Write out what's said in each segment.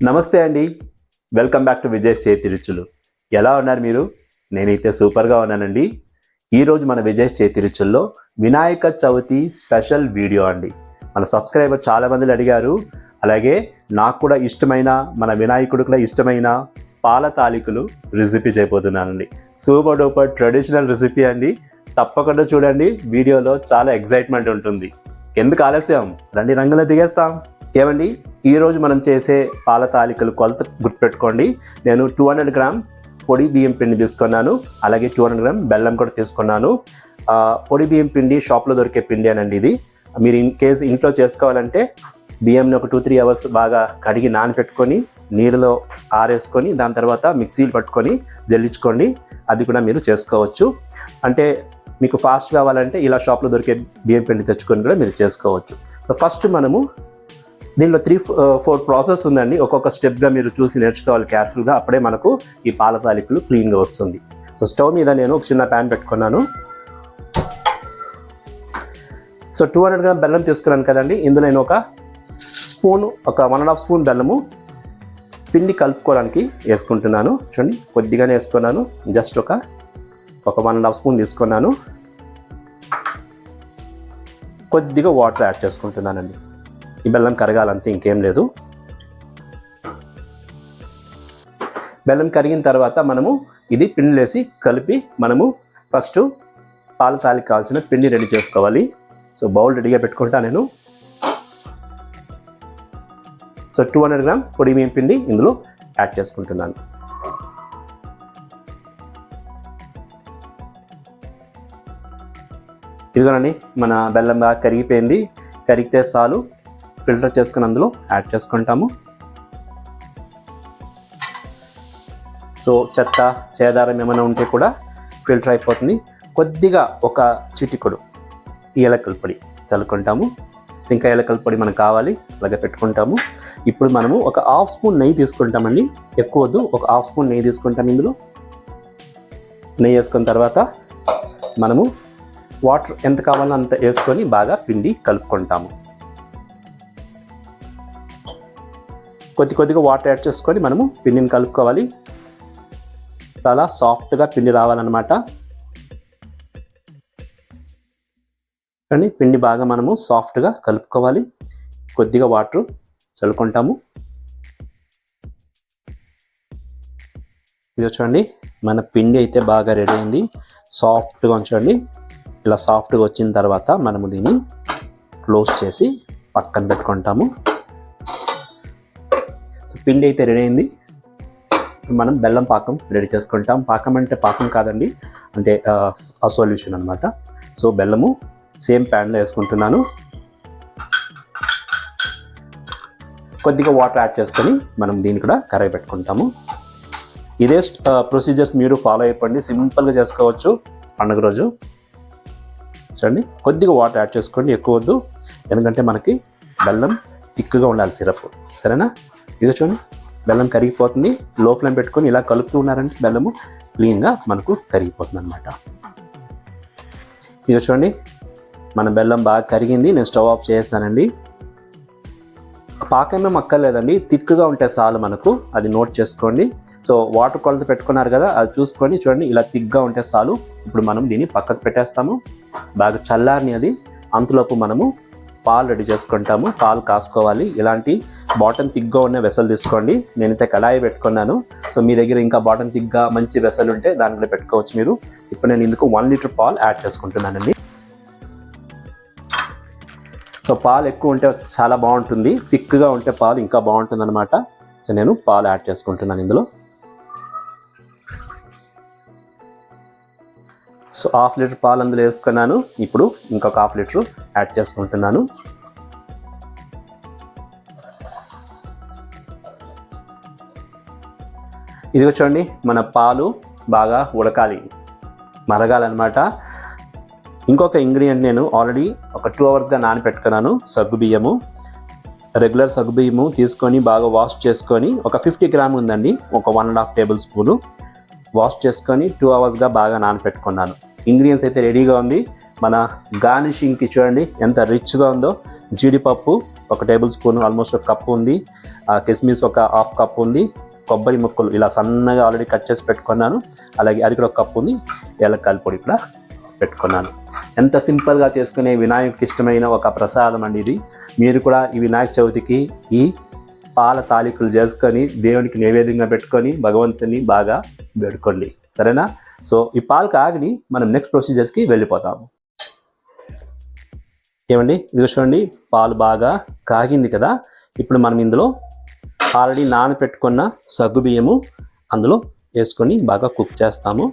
నమస్తే అండి, welcome back to Vijay చేతి రుచులు. ఎలా ఉన్నారు మీరు? నేనైతే సూపర్గా ఉన్నానండి. ఈరోజు మన విజయ్ చేతి రుచుల్లో వినాయక చవితి స్పెషల్ వీడియో అండి. మన సబ్స్క్రైబర్ చాలామంది అడిగారు. అలాగే నాకు కూడా ఇష్టమైన, మన వినాయకుడు కూడా ఇష్టమైన పాల తాలికలు రెసిపీ చేయబోతున్నానండి. సూపర్ డూపర్ ట్రెడిషనల్ రెసిపీ అండి. తప్పకుండా చూడండి, వీడియోలో చాలా ఎక్సైట్మెంట్ ఉంటుంది. ఎందుకు ఆలస్యం, రండి రంగులో దిగేస్తాం. ఏమండి, ఈరోజు మనం చేసే పాల తాలికలు కొలత గుర్తుపెట్టుకోండి. నేను 200 గ్రామ్ పొడి బియ్యం పిండి తీసుకున్నాను. అలాగే 200 గ్రామ్ బెల్లం కూడా తీసుకున్నాను. పొడి బియ్యం పిండి షాప్లో దొరికే పిండి అనండి ఇది. మీరు ఇన్ కేసు ఇంట్లో చేసుకోవాలంటే బియ్యంని ఒక 2-3 అవర్స్ బాగా కడిగి నానబెట్టుకొని నీళ్ళలో ఆరేసుకొని దాని తర్వాత మిక్సీలు పట్టుకొని జల్లించుకోండి. అది కూడా మీరు చేసుకోవచ్చు. అంటే మీకు ఫాస్ట్ కావాలంటే ఇలా షాప్లో దొరికే బియ్యం పిండి తెచ్చుకొని కూడా మీరు చేసుకోవచ్చు. సో ఫస్ట్ మనము దీనిలో 3-4 ప్రాసెస్ ఉందండి. ఒక్కొక్క స్టెప్గా మీరు చూసి నేర్చుకోవాలి కేర్ఫుల్గా. అప్పుడే మనకు ఈ పాల తాలికలు క్లీన్గా వస్తుంది. సో స్టవ్ మీద నేను ఒక చిన్న ప్యాన్ పెట్టుకున్నాను. సో 200 గ్రామ్ బెల్లం తీసుకున్నాను కదండి. ఇందులో నేను ఒక 1.5 స్పూన్ బెల్లము పిండి కలుపుకోవడానికి వేసుకుంటున్నాను. చూడండి, కొద్దిగానే వేసుకున్నాను. జస్ట్ ఒక 1.5 స్పూన్ తీసుకున్నాను. కొద్దిగా వాటర్ యాడ్ చేసుకుంటున్నానండి. ఈ బెల్లం కరగాలంతే, ఇంకేం లేదు. బెల్లం కరిగిన తర్వాత మనము ఇది పిండి వేసి కలిపి మనము ఫస్ట్ పాల తాలికి కావాల్సిన పిండి రెడీ చేసుకోవాలి. సో బౌల్ రెడీగా పెట్టుకుంటా నేను. సో 200 గ్రామ్ పొడి బియ్యం పిండి ఇందులో యాడ్ చేసుకుంటున్నాను. ఇదిగోనండి, మన బెల్లం బాగా కరిగిపోయింది. కరిగితే చాలు, ఫిల్టర్ చేసుకుని అందులో యాడ్ చేసుకుంటాము. సో చెత్త చేదారం ఏమైనా ఉంటే కూడా ఫిల్టర్ అయిపోతుంది. కొద్దిగా ఒక చిటికెడు ఏలకల పొడి చల్లుకుంటాము. ఇంకా ఏలకల పొడి మనకు కావాలి, అలాగే పెట్టుకుంటాము. ఇప్పుడు మనము ఒక 1/2 స్పూన్ నెయ్యి తీసుకుంటామండి. ఎక్కువ వద్దు, ఒక 1/2 స్పూన్ నెయ్యి తీసుకుంటాం. ఇందులో నెయ్యి వేసుకున్న తర్వాత మనము వాటర్ ఎంత కావాలో అంత వేసుకొని బాగా పిండి కలుపుకుంటాము. కొద్దిగా వాటర్ యాడ్ చేసుకొని మనము పిండిని కలుపుకోవాలి. చాలా సాఫ్ట్గా పిండి రావాలన్నమాట. కానీ పిండి బాగా మనము సాఫ్ట్గా కలుపుకోవాలి. కొద్దిగా వాటర్ చల్లుకుంటాము. ఇది చూడండి, మన పిండి అయితే బాగా రెడీ అయింది. సాఫ్ట్గా ఉంచండి. ఇలా సాఫ్ట్గా వచ్చిన తర్వాత మనము దీన్ని క్లోజ్ చేసి పక్కన పెట్టుకుంటాము. సో పిండి అయితే రెడీ అయింది. మనం బెల్లం పాకం రెడీ చేసుకుంటాం. పాకం అంటే పాకం కాదండి, అంటే ఆ సొల్యూషన్ అనమాట. సో బెల్లము సేమ్ ప్యాన్లో వేసుకుంటున్నాను. కొద్దిగా వాటర్ యాడ్ చేసుకొని మనం దీన్ని కూడా కరాయి పెట్టుకుంటాము. ఇదే ప్రొసీజర్స్ మీరు ఫాలో అయిపోండి. సింపుల్గా చేసుకోవచ్చు పండుగ రోజు. చూడండి, కొద్దిగా వాటర్ యాడ్ చేసుకోండి, ఎక్కువ వద్దు. ఎందుకంటే మనకి బెల్లం థిక్గా ఉండాలి సిరప్, సరేనా? ఇది చూడండి, బెల్లం కరిగిపోతుంది. లోపల పెట్టుకొని ఇలా కలుపుతూ ఉన్నారంటే బెల్లము క్లీన్గా మనకు కరిగిపోతుంది అనమాట. ఇది చూడండి, మన బెల్లం బాగా కరిగింది. నేను స్టవ్ ఆఫ్ చేస్తానండి. పాకమే అక్కర్లేదండి, థిక్గా ఉంటే చాలు మనకు. అది నోట్ చేసుకోండి. సో వాటర్ కొలత పెట్టుకున్నారు కదా, అది చూసుకొని చూడండి, ఇలా థిక్గా ఉంటే చాలు. ఇప్పుడు మనం దీన్ని పక్కకు పెట్టేస్తాము. బాగా చల్లారని అది. అంతలోపు మనము పాలు రెడీ చేసుకుంటాము. పాలు కాసుకోవాలి. ఇలాంటి బాటమ్ థిక్గా ఉన్న వెసలు తీసుకోండి. నేనైతే కడాయి పెట్టుకున్నాను. సో మీ దగ్గర ఇంకా బాటమ్ థిక్గా మంచి వెసలు ఉంటే దాంట్లో పెట్టుకోవచ్చు మీరు. ఇప్పుడు నేను ఇందుకు 1 లీటర్ పాలు యాడ్ చేసుకుంటున్నానండి. సో పాలు ఎక్కువ ఉంటే చాలా బాగుంటుంది, థిక్గా ఉంటే పాలు ఇంకా బాగుంటుంది అనమాట. సో నేను పాలు యాడ్ చేసుకుంటున్నాను ఇందులో. సో 1/2 లీటర్ పాలు అందులో వేసుకున్నాను. ఇప్పుడు ఇంకొక 1/2 లీటర్ యాడ్ చేసుకుంటున్నాను. ఇదిగో చూడండి, మన పాలు బాగా ఉడకాలి, మరగాలన్నమాట. ఇంకొక ఇంగ్రీడియంట్ నేను ఆల్రెడీ ఒక 2 అవర్స్గా నానబెట్టుకున్నాను. సగ్గుబియ్యము, రెగ్యులర్ సగ్గుబియ్యము తీసుకొని బాగా వాష్ చేసుకొని, ఒక 50 గ్రామ్ ఉందండి, ఒక 1.5 టేబుల్ స్పూను వాష్ చేసుకొని 2 అవర్స్గా బాగా నానబెట్టుకున్నాను. ఇంగ్రీడియంట్స్ అయితే రెడీగా ఉంది. మన గార్నిషింగ్కి చూడండి ఎంత రిచ్గా ఉందో. జీడిపప్పు 1 టేబుల్ స్పూన్, ఆల్మోస్ట్ 1 కప్పు ఉంది. కిస్మిస్ 1/2 కప్పు ఉంది. కొబ్బరి ముక్కలు ఇలా సన్నగా ఆల్రెడీ కట్ చేసి పెట్టుకున్నాను. అలాగే అది కూడా 1 కప్పు ఉంది. యాలక్కాయల పొడి కూడా పెట్టుకున్నాను. ఎంత సింపుల్గా చేసుకునే వినాయకుడికి ఇష్టమైన ఒక ప్రసాదం అండి ఇది. మీరు కూడా ఈ వినాయక చవితికి ఈ పాల తాలికలు చేసుకొని దేవునికి నైవేద్యంగా పెట్టుకొని భగవంతుని బాగా వేడుకోండి, సరేనా? సో ఈ పాలు కాగిని మనం నెక్స్ట్ ప్రొసీజర్స్కి వెళ్ళిపోతాము. ఏమండి, ఇది చూడండి, పాలు బాగా కాగింది కదా. ఇప్పుడు మనం ఇందులో ఆల్రెడీ నానబెట్టుకున్న సగ్గుబియ్యము అందులో వేసుకొని బాగా కుక్ చేస్తాము.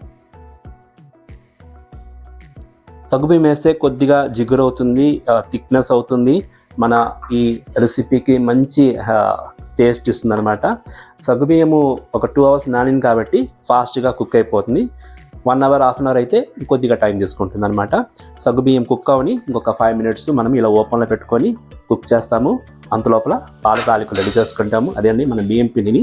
సగ్గుబియ్యం వేస్తే కొద్దిగా జిగురు అవుతుంది, థిక్నెస్ అవుతుంది. మన ఈ రెసిపీకి మంచి టేస్ట్ ఇస్తుంది అనమాట. సగ్గుబియ్యము ఒక 2 అవర్స్ నానింది కాబట్టి ఫాస్ట్గా కుక్ అయిపోతుంది. 1 అవర్, హాఫ్ అన్ అవర్ అయితే కొద్దిగా టైం తీసుకుంటుంది అనమాట. సగ్గుబియ్యం కుక్ అవని ఇంకొక 5 మినిట్స్ మనం ఇలా ఓపెన్లో పెట్టుకొని కుక్ చేస్తాము. అంతలోపల పాల తాలికలు రెడీ చేసుకుంటాము. అదే అండి, మన బియ్యం పిండిని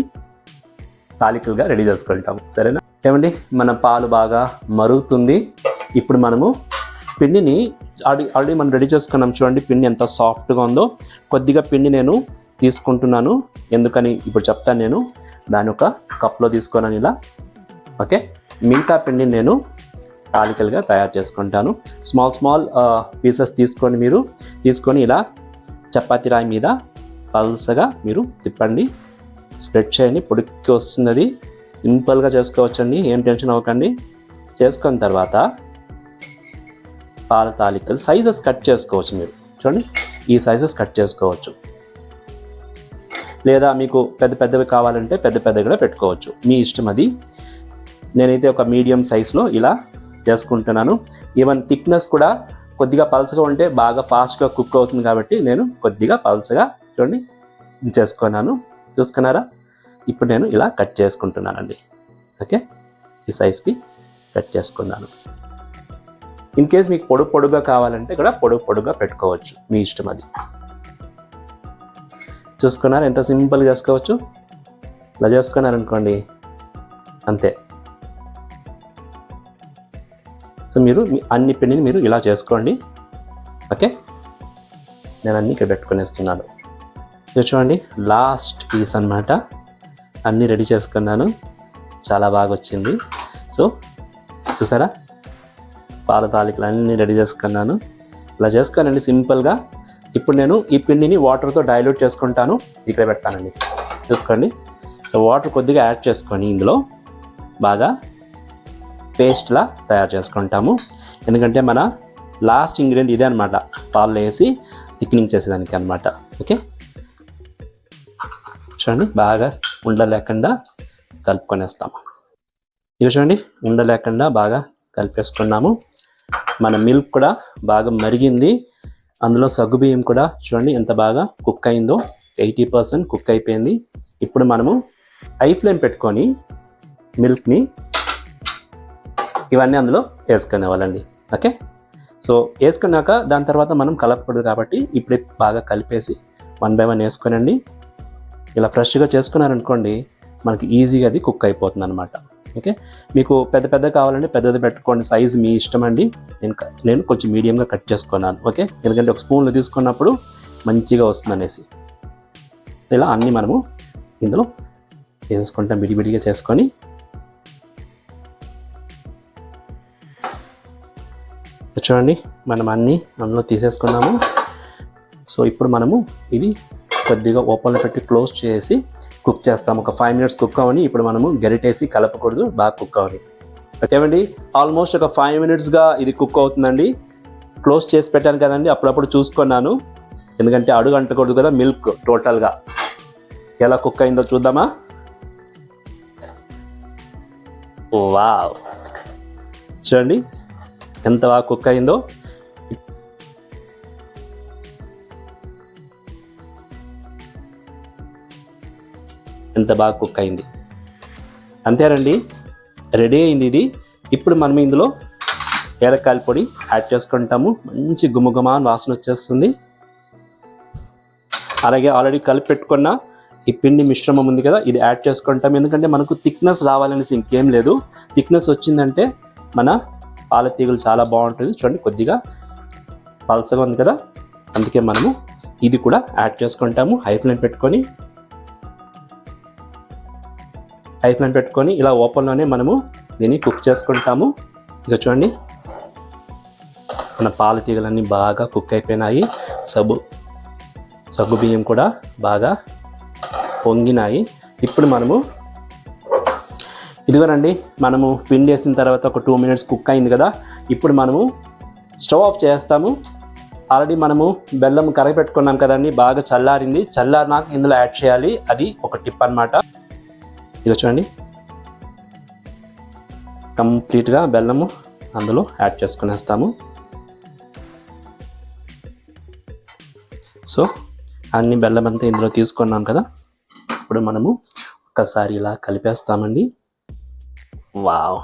తాలికలుగా రెడీ చేసుకుంటాము, సరేనా? ఏమండి, మన పాలు బాగా మరుగుతుంది. ఇప్పుడు మనము పిండిని ఆల్రెడీ మనం రెడీ చేసుకున్నాం. చూడండి పిండి ఎంత సాఫ్ట్గా ఉందో. కొద్దిగా పిండి నేను తీసుకుంటున్నాను, ఎందుకని ఇప్పుడు చెప్తాను. నేను దాని ఒక కప్లో తీసుకున్నాను ఇలా. ఓకే, మిగతా పిండిని నేను తాలికలుగా తయారు చేసుకుంటాను. స్మాల్ పీసెస్ తీసుకొని ఇలా చపాతీ రాయి మీద పల్సగా మీరు తిప్పండి, స్ప్రెడ్ చేయండి. పొడికి వస్తుంది, అది సింపుల్గా చేసుకోవచ్చండి, ఏం టెన్షన్ అవ్వకండి. చేసుకున్న తర్వాత పాల తాలికలు సైజెస్ కట్ చేసుకోవచ్చు. మీరు చూడండి, ఈ సైజెస్ కట్ చేసుకోవచ్చు. లేదా మీకు పెద్దవి కావాలంటే పెద్దవి కూడా పెట్టుకోవచ్చు, మీ ఇష్టం అది. నేనైతే ఒక మీడియం సైజులో ఇలా చేసుకుంటున్నాను. ఈవెన్ థిక్నెస్ కూడా కొద్దిగా పల్సగా ఉంటే బాగా ఫాస్ట్గా కుక్ అవుతుంది కాబట్టి నేను కొద్దిగా పల్సగా చూడండి చేసుకున్నాను. చూసుకున్నారా? ఇప్పుడు నేను ఇలా కట్ చేసుకుంటున్నానండి. ఓకే, ఈ సైజ్కి కట్ చేసుకున్నాను. ఇన్ కేస్ మీకు పొడుగా కావాలంటే కూడా పొడుగా పెట్టుకోవచ్చు, మీ ఇష్టం అది. చూసుకున్నారు ఎంత సింపుల్గా చేసుకోవచ్చు? ఇలా చేసుకున్నారనుకోండి, అంతే. సో మీరు అన్ని పిండిని మీరు ఇలా చేసుకోండి. ఓకే, నేను అన్నీ ఇక్కడ పెట్టుకునేస్తున్నాను. చూడండి, లాస్ట్ పీస్ అన్నమాట. అన్నీ రెడీ చేసుకున్నాను, చాలా బాగా వచ్చింది. సో చూసారా, పాల తాలికలు అన్నీ రెడీ చేసుకున్నాను. ఇలా చేసుకోనండి సింపుల్గా. ఇప్పుడు నేను ఈ పిండిని వాటర్తో డైల్యూట్ చేసుకుంటాను, ఇక్కడ పెడతానండి. చూసుకోండి. సో వాటర్ కొద్దిగా యాడ్ చేసుకొని ఇందులో బాగా పేస్ట్లా తయారు చేసుకుంటాము. ఎందుకంటే మన లాస్ట్ ఇంగ్రీడియంట్ ఇదే అనమాట, పాలు వేసి థిక్నింగ్ చేసేదానికి అనమాట. ఓకే, చూడండి, బాగా ఉండలేకుండా కలుపుకొనేస్తాము. ఇది చూడండి, ఉండలేకుండా బాగా కలిపేసుకున్నాము. మన మిల్క్ కూడా బాగా మరిగింది. అందులో సగ్గుబియ్యం కూడా చూడండి ఎంత బాగా కుక్ అయిందో, 80% కుక్ అయిపోయింది. ఇప్పుడు మనము హై ఫ్లేమ్ పెట్టుకొని మిల్క్ని ఇవన్నీ అందులో వేసుకునేవాళ్ళండి. ఓకే, సో వేసుకున్నాక దాని తర్వాత మనం కలపకూడదు కాబట్టి ఇప్పుడే బాగా కలిపేసి 1 by 1 వేసుకోనండి. ఇలా ఫ్రెష్గా చేసుకున్నారనుకోండి, మనకి ఈజీగా అది కుక్ అయిపోతుంది అనమాట. ఓకే, మీకు పెద్ద కావాలంటే పెద్దది పెట్టుకోండి, సైజు మీ ఇష్టం అండి. నేను కొంచెం మీడియంగా కట్ చేసుకున్నాను. ఓకే, ఎందుకంటే ఒక స్పూన్లో తీసుకున్నప్పుడు మంచిగా వస్తుంది అనేసి. ఇలా అన్నీ మనము ఇందులో వేసుకుంటాం, విడివిడిగా చేసుకొని. చూడండి, మనం అన్నీ అందులో తీసేసుకున్నాము. సో ఇప్పుడు మనము ఇది కొద్దిగా ఓపెన్లో పెట్టి క్లోజ్ చేసి కుక్ చేస్తాము. ఒక 5 minutes కుక్ అవని. ఇప్పుడు మనము గరిటేసి కలపకూడదు, బాగా కుక్ అవని. ఓకేమండి, ఆల్మోస్ట్ ఒక 5 minutesగా ఇది కుక్ అవుతుందండి. క్లోజ్ చేసి పెట్టాను కదండి, అప్పుడప్పుడు చూసుకున్నాను, ఎందుకంటే అడుగు అంటకూడదు కదా మిల్క్. టోటల్గా ఎలా కుక్ అయిందో చూద్దామా? వావ్, చూడండి ఎంత బాగా కుక్ అయిందో. ఎంత బాగా కుక్ అయింది, అంతేనండి, రెడీ అయింది ఇది. ఇప్పుడు మనం ఇందులో ఏలక్కాయల పొడి యాడ్ చేసుకుంటాము. మంచి గుమగుమ వాసన వచ్చేస్తుంది. అలాగే ఆల్రెడీ కలిపి పెట్టుకున్న ఈ పిండి మిశ్రమం ఉంది కదా, ఇది యాడ్ చేసుకుంటాం. ఎందుకంటే మనకు థిక్నెస్ రావాలనేసి ఇంకేం లేదు. థిక్నెస్ వచ్చిందంటే మన పాల తీగలు చాలా బాగుంటుంది. చూడండి, కొద్దిగా పల్సగా ఉంది కదా, అందుకే మనము ఇది కూడా యాడ్ చేసుకుంటాము. హై ఫ్లేమ్ పెట్టుకొని ఇలా ఓపెన్లోనే మనము దీన్ని కుక్ చేసుకుంటాము. ఇక చూడండి, మన పాల తీగలన్నీ బాగా కుక్ అయిపోయినాయి. సగ్గు బియ్యం కూడా బాగా పొంగినాయి. ఇప్పుడు మనము ఇదిగోనండి, మనము పిండి వేసిన తర్వాత ఒక 2 minutes కుక్ అయింది కదా. ఇప్పుడు మనము స్టవ్ ఆఫ్ చేస్తాము. ఆల్రెడీ మనము బెల్లం కరగపెట్టుకున్నాం కదండి, బాగా చల్లారింది. చల్లారినాక ఇందులో యాడ్ చేయాలి. అది ఒక టిప్ అన్నమాట. ఇది చూడండి, కంప్లీట్గా బెల్లము అందులో యాడ్ చేసుకునేస్తాము. సో అన్ని బెల్లం అంతా ఇందులో తీసుకున్నాం కదా. ఇప్పుడు మనము ఒక్కసారి ఇలా కలిపేస్తామండి. వావ్,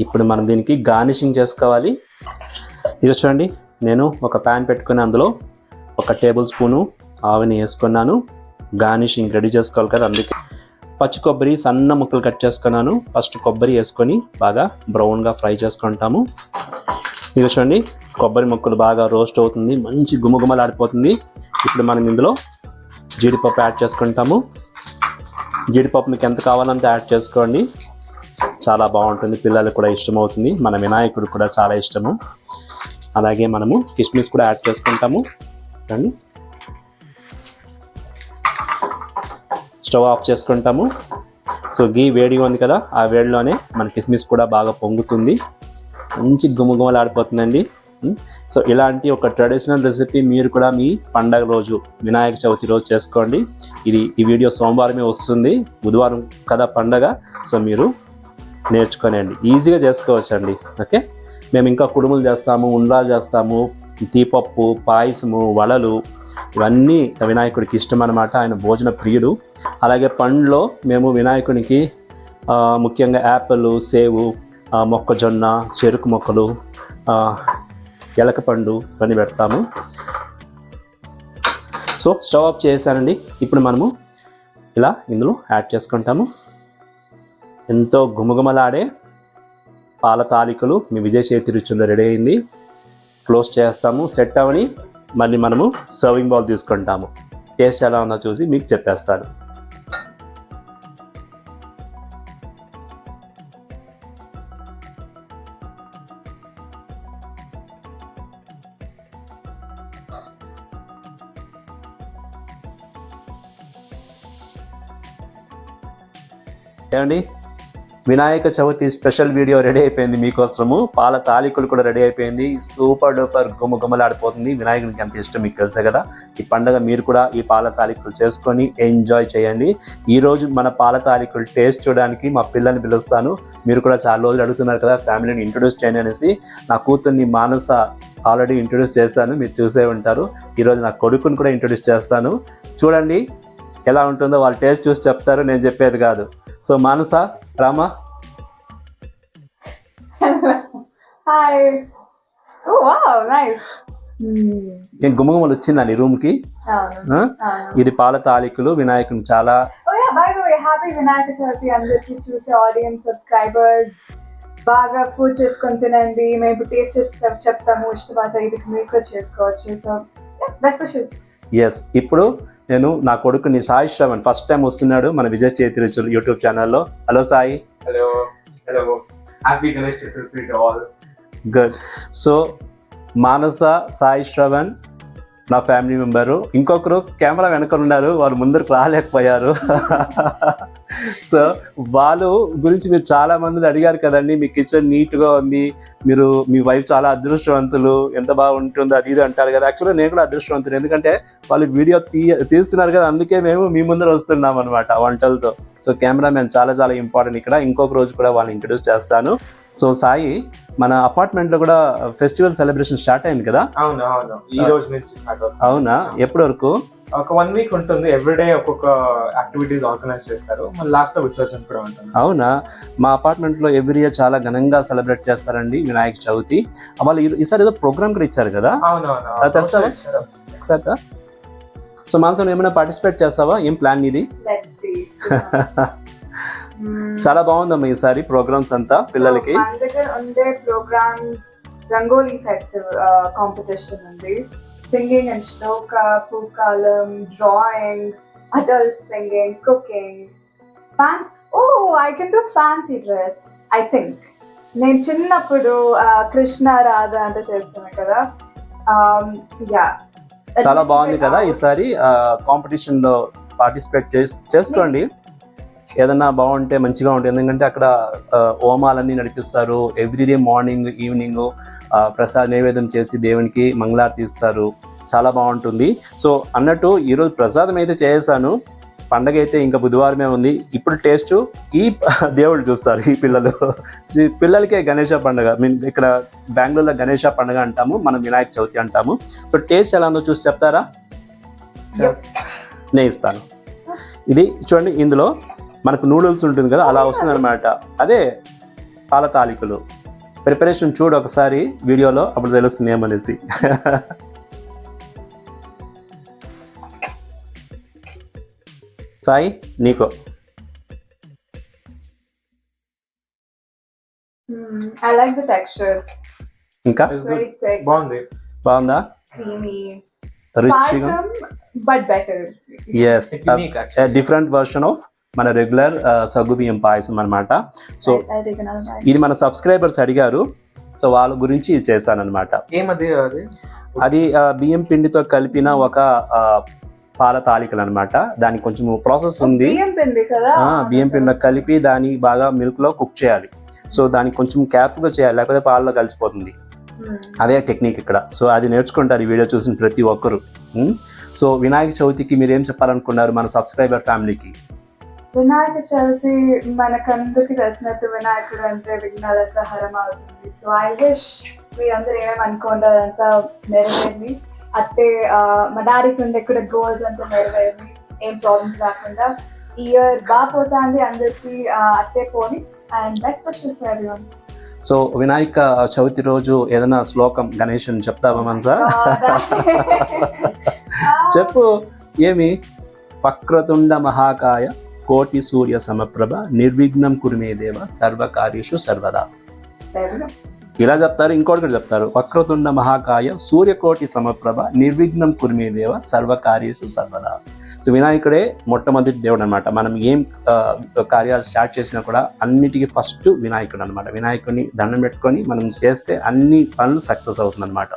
ఇప్పుడు మనం దీనికి గార్నిషింగ్ చేసుకోవాలి. ఇది చూడండి, నేను ఒక ప్యాన్ పెట్టుకుని అందులో 1 టేబుల్ స్పూను ఆవిని వేసుకున్నాను. గార్నిషింగ్ రెడీ చేసుకోవాలి కదా, అందుకే పచ్చి కొబ్బరి సన్న ముక్కలు కట్ చేసుకున్నాను. ఫస్ట్ కొబ్బరి వేసుకొని బాగా బ్రౌన్గా ఫ్రై చేసుకుంటాము. ఇది చూడండి, కొబ్బరి ముక్కలు బాగా రోస్ట్ అవుతుంది, మంచి గుమగుమలాడిపోతుంది. ఇప్పుడు మనం ఇందులో జీడిపప్పు యాడ్ చేసుకుంటాము. జీడిపప్పు మీకు ఎంత కావాలంత యాడ్ చేసుకోండి, చాలా బాగుంటుంది, పిల్లలకు కూడా ఇష్టమవుతుంది, మన వినాయకుడు కూడా చాలా ఇష్టము. అలాగే మనము కిస్మిస్ కూడా యాడ్ చేసుకుంటాము. అండ్ స్టవ్ ఆఫ్ చేసుకుంటాము. సో గీ వేడిగా ఉంది కదా, ఆ వేడిలోనే మన కిస్మిస్ కూడా బాగా పొంగుతుంది, మంచి గుమగుమలాడిపోతుందండి. సో ఇలాంటి ఒక ట్రెడిషనల్ రెసిపీ మీరు కూడా మీ పండగ రోజు, వినాయక చవితి రోజు చేసుకోండి. ఈ వీడియో సోమవారమే వస్తుంది, బుధవారం కదా పండగ. సో మీరు నేర్చుకోనండి, ఈజీగా చేసుకోవచ్చండి. ఓకే, మేము ఇంకా కుడుములు చేస్తాము, ఉండ్రాలు చేస్తాము, తీపప్పు, పాయసము, వడలు, ఇవన్నీ వినాయకుడికి ఇష్టం అన్నమాట. ఆయన భోజన ప్రియుడు. అలాగే పండ్లో మేము వినాయకునికి ముఖ్యంగా యాపిల్, సేవు, మొక్కజొన్న, చెరుకు మొక్కలు, ఎలకపండు ఇవన్నీ పెడతాము. సో స్టవ్ ఆఫ్ చేశానండి. ఇప్పుడు మనము ఇలా ఇందులో యాడ్ చేసుకుంటాము. ఎంతో గుమగుమలాడే పాల తాలికలు మీ విజయ్ చేతి రుచుల్లో రెడీ అయింది. క్లోజ్ చేస్తాము, సెట్ అవని మళ్ళీ మనము సర్వింగ్ బౌల్ తీసుకుంటాము. టేస్ట్ ఎలా ఉందో చూసి మీకు చెప్పేస్తాను. ఏమండి, Vinayaka Chavithi special video ready అయిపోయింది మీకోసము. పాల తాలికలు కూడా రెడీ అయిపోయింది. సూపర్ డూపర్ గుమగుమలాడిపోతుంది. వినాయకునికి ఎంత ఇష్టం మీకు తెలుసా కదా. ఈ పండుగ మీరు కూడా ఈ పాల తాలికలు చేసుకొని ఎంజాయ్ చేయండి. ఈరోజు మన పాల తాలికలు టేస్ట్ చూడడానికి మా పిల్లల్ని పిలుస్తాను. మీరు కూడా చాలా రోజులు అడుగుతున్నారు కదా ఫ్యామిలీని ఇంట్రొడ్యూస్ చేయండి అనేసి. నా కూతుర్ని మానస ఆల్రెడీ ఇంట్రొడ్యూస్ చేశాను, మీరు చూసే ఉంటారు. ఈరోజు నా కొడుకుని కూడా ఇంట్రొడ్యూస్ చేస్తాను. చూడండి ఎలా ఉంటుందో, వాళ్ళు టేస్ట్ చూసి చెప్తారు, నేను చెప్పేది కాదు. సో మానస, రామా. హాయ్. ఓ వావ్, నైస్. నేను గుమగుమలు వచ్చిందండి రూమ్ కి. ఇది పాల తాలికలు వినాయకుని చాలా. Oh yeah, by the way happy Vinayaka Chavithi అందరికి. చూసే ఆడియన్స్, సబ్స్క్రైబర్స్ బాగా ఫుడ్ చేసుకొని తినండి. మేము టేస్ట్ చేస్తాం, చెప్తాము, ఇష్టపడతా, ఇది మీరు కూడా చేసుకోవచ్చు. So best wishes. ఎస్, ఇప్పుడు నేను నా కొడుకుని సాయి శ్రవణ్ ఫస్ట్ టైం వస్తున్నాడు మన విజయ్ చేతి రుచులు యూట్యూబ్ ఛానల్లో. Hello Sai. Hello. Happy Ganesh Chaturthi to all. Good. So Manasa, Sai Shravan నా ఫ్యామిలీ మెంబరు. ఇంకొకరు కెమెరా వెనక ఉన్నారు, వాళ్ళు ముందరకు రాలేకపోయారు. సో వాళ్ళు గురించి మీరు చాలా మంది అడిగారు కదండి, మీ కిచెన్ నీట్గా ఉంది, మీరు మీ వైఫ్ చాలా అదృష్టవంతులు, ఎంత బాగుంటుందో అది ఇది అంటారు కదా. యాక్చువల్గా నేను కూడా అదృష్టవంతులు, ఎందుకంటే వాళ్ళు వీడియో తీస్తున్నారు కదా, అందుకే మేము మీ ముందర వస్తున్నాం అనమాట వంటలతో. సో కెమెరామెన్ చాలా చాలా ఇంపార్టెంట్ ఇక్కడ. ఇంకొక రోజు కూడా వాళ్ళని ఇంట్రడ్యూస్ చేస్తాను. సో సాయి, మన అపార్ట్మెంట్ లో కూడా ఫెస్టివల్ సెలబ్రేషన్ స్టార్ట్ అయింది కదా. అవును అవును, ఈ రోజు నుంచి స్టార్ట్ అవుతుంది. అవునా, ఎప్పటి వరకు? ఒక 1 week ఉంటుంది. ఎవ్రీడే ఒక్కొక్క యాక్టివిటీస్ ఆర్గనైజ్ చేస్తారు. మన లాస్ట్ లో విసర్జన కూడా ఉంటుంది. అవునా, మా అపార్ట్మెంట్ లో ఎవ్రీ ఇయర్ చాలా ఘనంగా సెలబ్రేట్ చేస్తారండి వినాయక చవితి. వాళ్ళు ఈసారి ఏదో ప్రోగ్రామ్ కూడా ఇచ్చారు కదా. అవునవును, తెస్తావా ఒకసారి? సో మాన్సన్ ఏమైనా పార్టిసిపేట్ చేస్తావా? ఏం ప్లాన్ ఇది? చాలా బాగుందమ్మా ఈసారి ప్రోగ్రామ్స్ అంతా పిల్లలకి. మన దగ్గర ఉండే ప్రోగ్రామ్స్ రంగోలీ ఫెస్టివల్ కాంపిటీషన్ ఉంది, singing and shloka, pookalam, drawing, adult singing, cooking, I can do fancy dress. I think నేను చిన్నప్పుడు కృష్ణ రాధ అంటే చేస్తున్నాను కదా. యా, చాలా బాగుంది కదా ఈసారి కాంపిటీషన్ లో పార్టిసిపేట్ చేసుకోండి. ఏదన్నా బాగుంటే మంచిగా ఉంటుంది, ఎందుకంటే అక్కడ హోమాలన్నీ నడిపిస్తారు. ఎవ్రీడే మార్నింగ్ ఈవినింగ్ ప్రసాద నైవేద్యం చేసి దేవునికి మంగళారతి ఇస్తారు. చాలా బాగుంటుంది. సో అన్నట్టు ఈరోజు ప్రసాదం అయితే చేసాను, పండగ అయితే ఇంకా బుధవారమే ఉంది. ఇప్పుడు టేస్ట్ ఈ దేవుళ్ళు చూస్తారు ఈ పిల్లలు. ఈ పిల్లలకే గణేష పండుగ, ఇక్కడ బెంగళూరులో గణేష పండుగ అంటాము, మనం వినాయక చవితి అంటాము. సో టేస్ట్ ఎలా ఉందో చూసి చెప్తారా? నేను ఇస్తాను. ఇది చూడండి, ఇందులో మనకు నూడిల్స్ ఉంటుంది కదా, అలా వస్తుంది అనమాట. అదే పాల తాలికలు ప్రిపరేషన్ చూడు ఒకసారి వీడియోలో, అప్పుడు తెలుస్తుంది ఏమనేసి. సాయి నీకో. I like the texture. ఇంకా It's Very good. thick, బాగుంది. బాగుందా? creamy. రిచ్గా. Payasam, but better. Yes, It's unique actually. Different version of మన రెగ్యులర్ సగ్గుబియ్యం పాయసం అనమాట. So I'll take another bite. ఇది మన సబ్స్క్రైబర్స్ అడిగారు, సో వాళ్ళ గురించి ఇది చేశానమాట. ఏమది అది? అది బియ్యం పిండితో కలిపిన ఒక పాల తాలికలు అనమాట. దానికి కొంచెం ప్రాసెస్ ఉంది. బియ్యం పిండి కదా. బియ్యం పిండిలో కలిపి దాన్ని బాగా మిల్క్ లో కుక్ చేయాలి. సో దానికి కొంచెం కేర్ఫుల్ గా చేయాలి, లేకపోతే పాలలో కలిసిపోతుంది. అదే టెక్నిక్ ఇక్కడ. సో అది నేర్చుకుంటారు ఈ వీడియో చూసిన ప్రతి ఒక్కరు. సో వినాయక చవితికి మీరు ఏం చెప్పాలనుకున్నారు మన సబ్స్క్రైబర్ ఫ్యామిలీకి? వినాయక చవితి మనకందరికి తెలిసినట్టు వినాయకుడు అంటే విఘ్నాలంతా హరం అవుతుంది. సో ఐ విష్ మీ అందరూ ఏమేమి అనుకుంటారంతా నెరవేరింది. అట్టే మా డాడీకి ఉండే కూడా గోల్స్ అంతా నెరవేరింది, ఏం ప్రాబ్లమ్స్ రాకుండా. ఈ ఇయర్ బాగా పోతుంది అందరికి, అట్టే పోని. And best wishes for everyone. So Vinayaka Chavithi రోజు ఏదైనా శ్లోకం గణేశన్ చెప్తావా మనసా? చెప్పు. ఏమి? వక్రతుండ మహాకాయ కోటి సూర్య సమప్రభ నిర్విఘ్నం కురుమే దేవ సర్వకార్యేషు సర్వదా. ఇలా చెప్తారు. ఇంకోటి కూడా చెప్తారు, వక్రతుండ మహాకాయ సూర్యకోటి సమప్రభ నిర్విఘ్నం కురుమే దేవ సర్వకార్యేషు సర్వదా. సో వినాయకుడే మొట్టమొదటి దేవుడు అనమాట. మనం ఏం కార్యాలు స్టార్ట్ చేసినా కూడా అన్నిటికీ ఫస్ట్ వినాయకుడు అనమాట. వినాయకుడిని దండం పెట్టుకొని మనం చేస్తే అన్ని పనులు సక్సెస్ అవుతుంది అనమాట.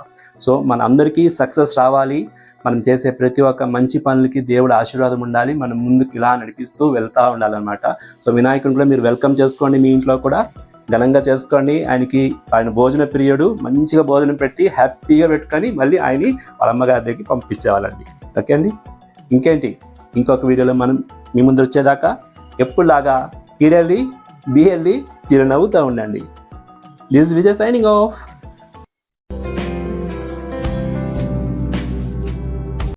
సో మన అందరికీ సక్సెస్ రావాలి, మనం చేసే ప్రతి ఒక్క మంచి పనులకి దేవుడు ఆశీర్వాదం ఉండాలి, మనం ముందుకు ఇలా నడిపిస్తూ వెళ్తూ ఉండాలన్నమాట. సో వినాయకుడిని కూడా మీరు వెల్కమ్ చేసుకోండి, మీ ఇంట్లో కూడా ఘనంగా చేసుకోండి. ఆయన భోజన ప్రియుడు, మంచిగా భోజనం పెట్టి హ్యాపీగా పెట్టుకొని మళ్ళీ ఆయన్ని వాళ్ళ అమ్మగారి దగ్గరికి పంపించేవాళ్ళండి. ఓకే అండి, ఇంకేంటి, ఇంకొక వీడియోలో మనం మీ ముందు వచ్చేదాకా ఎప్పుడులాగా బీ హెల్దీ చిరునవ్వుతూ ఉండండి. This Vijay signing off.